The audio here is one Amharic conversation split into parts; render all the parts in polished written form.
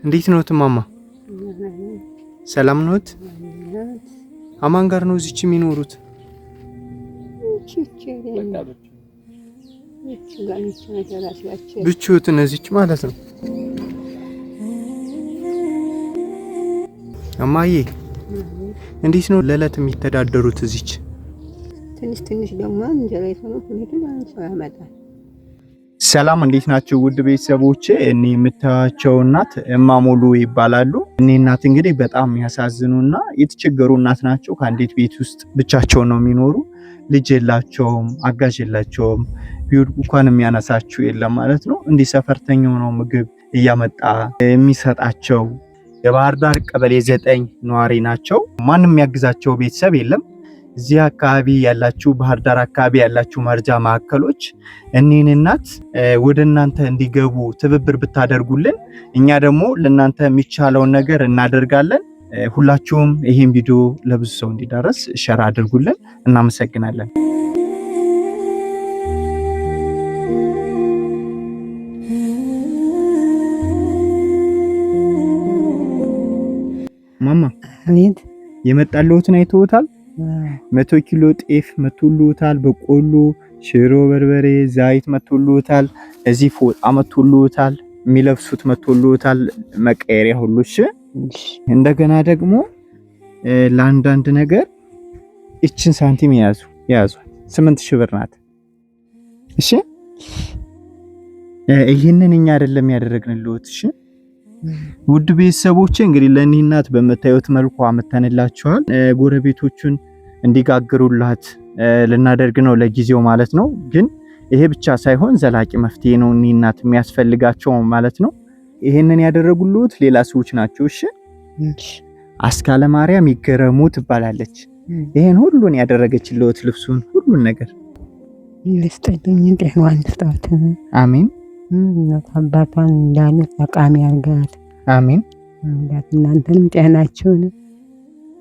እንዴት ነዎት ማማ? ሰላም ነዎት? አማን ጋር ነው እዚች የሚኖሩት? ብቻዎት እዚች ማለት ነው? እማዬ እንዴት ነው ለዕለት የሚተዳደሩት እዚች? ትንሽ ደግሞ እንጀራ ነው ሰው ያመጣል። ሰላም እንዴት ናቸው ውድ ቤተሰቦቼ? እኔ የምታዩቸው እናት እማሙሉ ይባላሉ። እኔ እናት እንግዲህ በጣም ያሳዝኑና የተቸገሩ እናት ናቸው። ከአንዲት ቤት ውስጥ ብቻቸውን ነው የሚኖሩ። ልጅ የላቸውም፣ አጋዥ የላቸውም። ቢወድቁ እንኳን የሚያነሳቸው የለም ማለት ነው። እንዲህ ሰፈርተኛው ነው ምግብ እያመጣ የሚሰጣቸው። የባህር ዳር ቀበሌ 9 ነዋሪ ናቸው። ማንም የሚያግዛቸው ቤተሰብ የለም። እዚህ አካባቢ ያላችሁ ባህር ዳር አካባቢ ያላችሁ መርጃ ማዕከሎች እኔን እናት ወደ እናንተ እንዲገቡ ትብብር ብታደርጉልን እኛ ደግሞ ለእናንተ የሚቻለውን ነገር እናደርጋለን። ሁላችሁም ይሄን ቪዲዮ ለብዙ ሰው እንዲዳረስ ሼር አድርጉልን። እናመሰግናለን። ማማ አቤት። የመጣልዎትን አይተውታል? 100 ኪሎ ጤፍ መቶልዎታል። በቆሎ፣ ሽሮ፣ በርበሬ፣ ዘይት መቶልዎታል። እዚህ ፎጣ መቶልዎታል። የሚለብሱት መቶልዎታል። መቀየሪያ ሁሉ እሺ። እንደገና ደግሞ ለአንዳንድ ነገር እችን ሳንቲም ያዙ 8000 ብር ናት። እሺ ይሄንን እኛ አይደለም ያደረግንልዎት። እሺ ውድ ቤተሰቦቼ እንግዲህ ለእኔ እናት በመታየት መልኩ አመተንላችኋል። ጎረቤቶቹን እንዲጋግሩላት ልናደርግ ነው ለጊዜው ማለት ነው። ግን ይሄ ብቻ ሳይሆን ዘላቂ መፍትሄ ነው እኔ እናት የሚያስፈልጋቸው ማለት ነው። ይሄንን ያደረጉልዎት ሌላ ሰዎች ናቸው። እሺ አስካለ ማርያም ይገረሙ ትባላለች። ይሄን ሁሉን ያደረገችልዎት ልብሱን ሁሉን ነገር ለስተኝ ጤናዋን ስጣት። አሜን። አባቷን እንዳሉት ጠቃሚ ያርጋት። አሜን። እናንተንም ጤናችሁን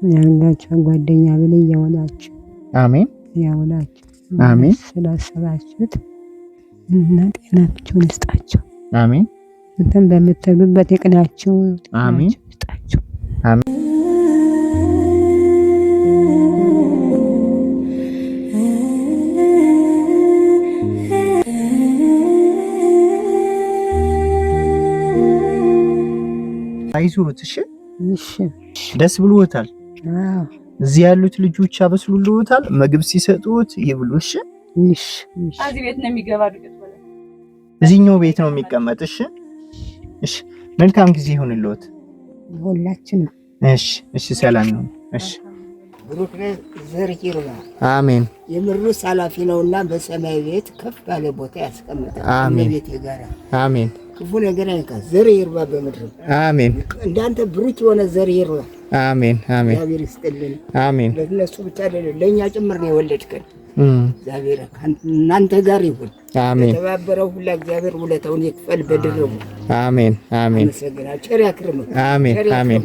ያርጋችሁ። ጓደኛ ብለህ ያውላችሁ። አሜን። ያውላችሁ። አሜን። ስላሰባችሁት እና ጤናችሁን ይስጣችሁ። አሜን። እንትን በምትሉበት ይቅናችሁ። አሜን። ይስጣችሁ። አሜን። አይዞት። እሺ ደስ ብሎታል? አዎ። እዚህ ያሉት ልጆች ያበስሉልዎታል። ምግብ ሲሰጡት ይብሉ። እሺ እዚህ ቤት ነው የሚገባ ድግት ወለ እዚህኛው ቤት ነው የሚቀመጥ። እሺ መልካም ጊዜ ይሁንልዎት ሁላችንም። እሺ ሰላም ነው። እሺ ብሩክ ዘር ይርባ። አሜን። የምሩ ኃላፊ ነውና በሰማይ ቤት ከፍ ባለ ቦታ ያስቀምጣል። አሜን። ቤት ይጋራ። አሜን። ክፉ ነገር አይንካ። ዘር ይርባ በምድር። አሜን። እንዳንተ ብሩክ የሆነ ዘር ይርባ። አሜን። አሜን። እግዚአብሔር ይስጥልን። አሜን። ለነሱ ብቻ አይደለም ለኛ ጭምር ነው የወለድከን። እግዚአብሔር እናንተ ጋር ይሁን። አሜን። የተባበረው ሁላ እግዚአብሔር ውለታውን ይክፈል በድርቡ። አሜን። አሜን። አመሰግናለሁ። ቸር ያክርም። አሜን። አሜን።